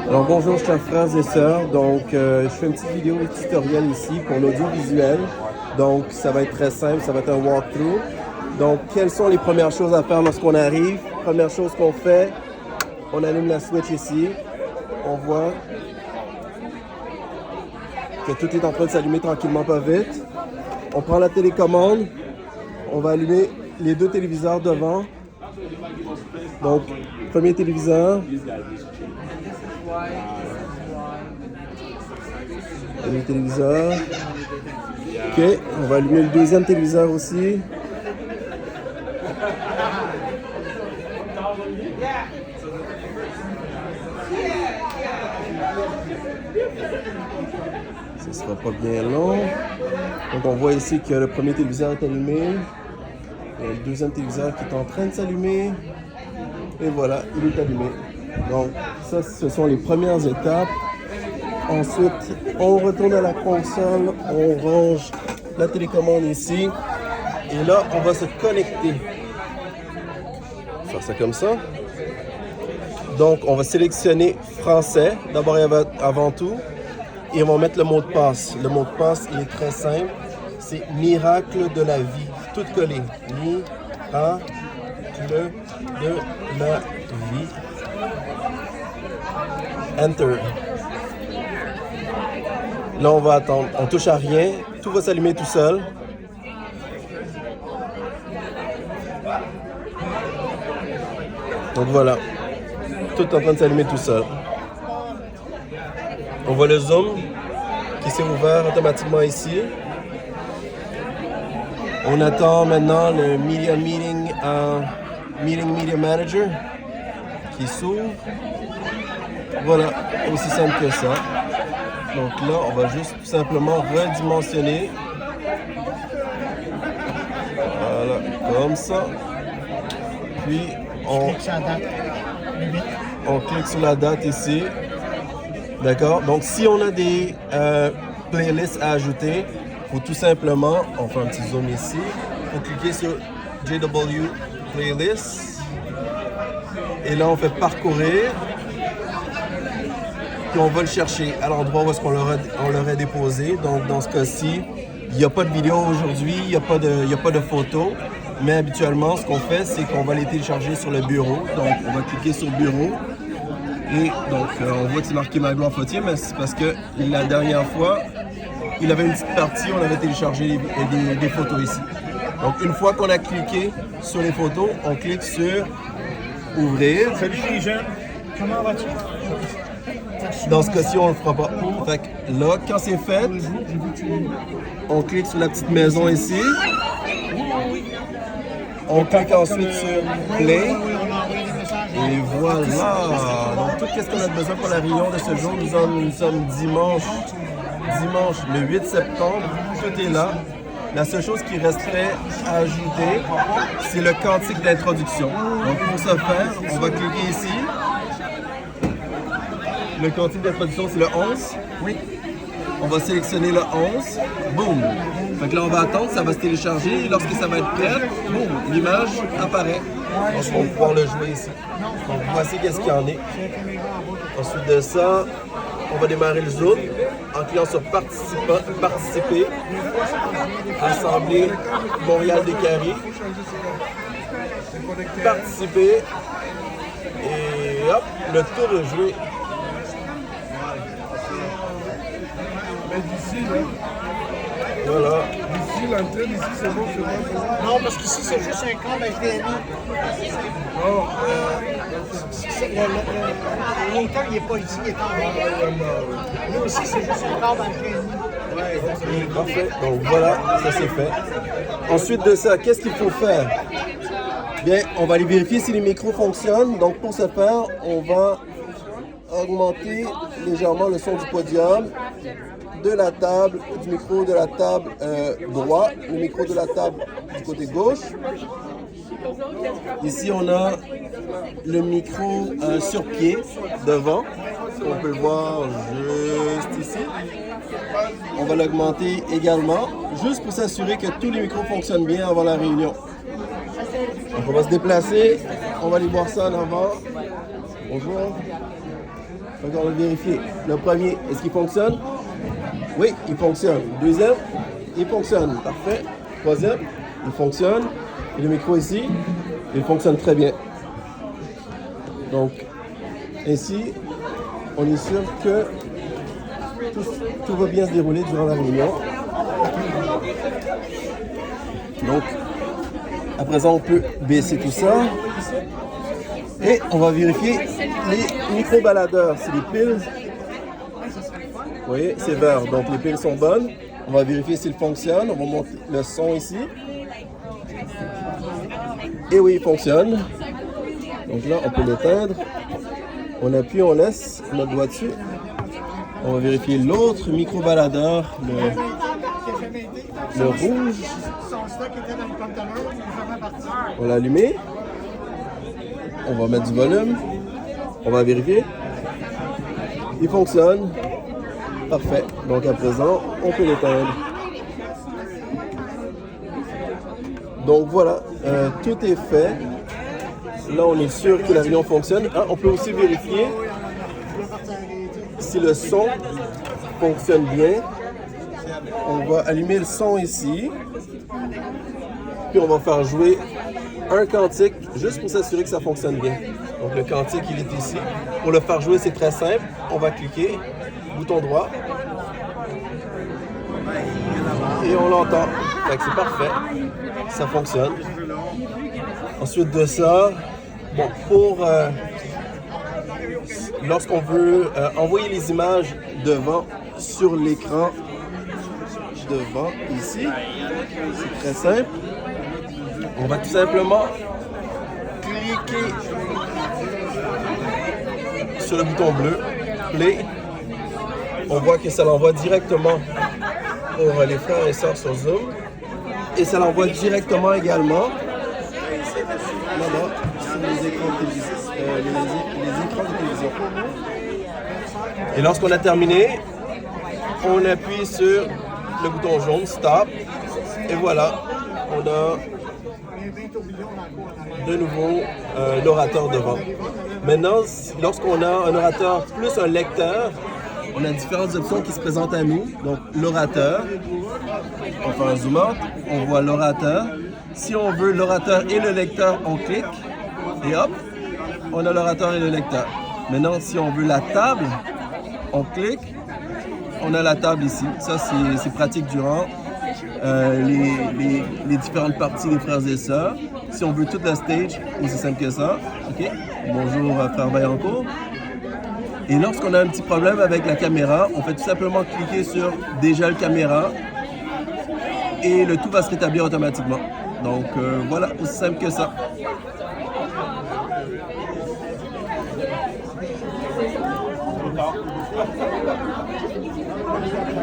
Alors bonjour chers frères et sœurs, donc je fais une petite vidéo tutoriel ici pour l'audiovisuel. Donc ça va être très simple, ça va être un walkthrough. Donc quelles sont les premières choses à faire lorsqu'on arrive? Première chose qu'on fait, on allume la switch ici, on voit que tout est en train de s'allumer tranquillement pas vite. On prend la télécommande, on va allumer les deux téléviseurs devant. Donc premier téléviseur. Le téléviseur. Ok, on va allumer le deuxième téléviseur aussi. Ce sera pas bien long. Donc on voit ici que le premier téléviseur est allumé. Il y a le deuxième téléviseur qui est en train de s'allumer. Et voilà, il est allumé. Donc ça, ce sont les premières étapes. Ensuite, on retourne à la console, on range la télécommande ici. Et là, on va se connecter. Faire ça comme ça. Donc, on va sélectionner français, d'abord et avant tout. Et on va mettre le mot de passe. Le mot de passe, il est très simple. C'est miracle de la vie. Tout collé. Miracle de la vie. Enter. Là, on va attendre. On touche à rien. Tout va s'allumer tout seul. Donc voilà. Tout est en train de s'allumer tout seul. On voit le zoom qui s'est ouvert automatiquement ici. On attend maintenant le Media Manager qui s'ouvre. Voilà, aussi simple que ça. Donc là, on va juste tout simplement redimensionner. Voilà, comme ça. Puis on clique sur la date ici. D'accord? Donc si on a des playlists à ajouter, il faut tout simplement, on fait un petit zoom ici, il faut cliquer sur JW Playlist. Et là, on fait parcourir. Puis on va le chercher à l'endroit où est-ce qu'on l'aurait déposé. Donc dans ce cas-ci, il n'y a pas de vidéo aujourd'hui, il n'y a pas de photo. Mais habituellement, ce qu'on fait, c'est qu'on va les télécharger sur le bureau. Donc on va cliquer sur bureau. Et donc on voit que c'est marqué Magloire Fautier, mais c'est parce que la dernière fois, il avait une petite partie, on avait téléchargé des photos ici. Donc une fois qu'on a cliqué sur les photos, on clique sur ouvrir. Salut les jeunes, comment vas-tu? Dans ce cas-ci, on ne le fera pas. Fait que là, quand c'est fait, on clique sur la petite maison ici. On clique ensuite sur Play. Et voilà. Donc, tout ce qu'on a besoin pour la réunion de ce jour, nous sommes dimanche le 8 septembre. Tout est là. La seule chose qui resterait à ajouter, c'est le cantique d'introduction. Donc, pour ce faire, on va cliquer ici. Le cantique d'introduction, c'est le 11. Oui. On va sélectionner le 11. Boum. Fait que là, on va attendre, ça va se télécharger. Et lorsque ça va être prêt, boum, l'image apparaît. Donc, on va pouvoir le jouer ici. Donc, voici qu'est-ce qu'il y en est. Ensuite de ça, on va démarrer le zoom en cliquant sur participer. Assemblée Montréal-Descaries. Participer. Et hop, le tour est joué. Mais d'ici, là, Voilà. d'ici, l'entrée d'ici, c'est bon, c'est bon. Non, parce qu'ici, c'est juste un câble HDMI. Non, L'auteur, il n'est pas ici, il est en bas. Nous aussi, c'est juste un câble HDMI. Parfait. Donc voilà, ça c'est fait. Ensuite de ça, qu'est-ce qu'il faut faire? Bien, on va aller vérifier si les micros fonctionnent. Donc pour ce faire, on va augmenter légèrement le son du podium, de la table, du micro de la table droit, le micro de la table du côté gauche. Ici, on a le micro sur pied devant. On peut le voir juste ici. On va l'augmenter également, juste pour s'assurer que tous les micros fonctionnent bien avant la réunion. Donc on va se déplacer, on va aller voir ça en avant. Bonjour. Donc on va vérifier. Le premier, est-ce qu'il fonctionne? Oui, il fonctionne. Deuxième, il fonctionne. Parfait. Troisième, il fonctionne. Et le micro ici, il fonctionne très bien. Donc, ainsi, on est sûr que tout va bien se dérouler durant la réunion. Donc, à présent, on peut baisser tout ça. Et on va vérifier les micro-baladeurs. C'est les piles. Vous voyez, c'est vert. Donc, les piles sont bonnes. On va vérifier s'ils fonctionnent. On va monter le son ici. Et oui, il fonctionne. Donc là, on peut l'éteindre. On appuie, on laisse notre doigt dessus. On va vérifier l'autre micro-baladeur, le rouge. On l'a allumé. On va mettre du volume. On va vérifier. Il fonctionne. Parfait. Donc à présent, on peut l'éteindre. Donc voilà, tout est fait. Là, on est sûr que la réunion fonctionne. Ah, on peut aussi vérifier si le son fonctionne bien. On va allumer le son ici. Puis on va faire jouer un cantique juste pour s'assurer que ça fonctionne bien. Donc le cantique, il est ici. Pour le faire jouer, c'est très simple. On va cliquer, bouton droit. Et on l'entend. Fait que c'est parfait. Ça fonctionne. Ensuite de ça, bon, pour lorsqu'on veut envoyer les images devant sur l'écran devant ici, c'est très simple. On va tout simplement cliquer sur le bouton bleu, play. On voit que ça l'envoie directement pour les frères et sœurs sur Zoom. Et ça l'envoie directement également là-bas sur les écrans de télévision. Les écrans de télévision. Et lorsqu'on a terminé, on appuie sur le bouton jaune, stop. Et voilà, on a de nouveau l'orateur devant. Maintenant, lorsqu'on a un orateur plus un lecteur, on a différentes options qui se présentent à nous. Donc, l'orateur, on fait un zoom out, on voit l'orateur. Si on veut l'orateur et le lecteur, on clique et hop, on a l'orateur et le lecteur. Maintenant, si on veut la table, on clique, on a la table ici. Ça, c'est pratique durant les différentes parties des frères et sœurs. Si on veut toute la stage, aussi simple que ça. OK? Bonjour, frère Vaillancourt. Et lorsqu'on a un petit problème avec la caméra, on fait tout simplement cliquer sur « Dégel caméra » et le tout va se rétablir automatiquement. Donc voilà, aussi simple que ça. D'accord.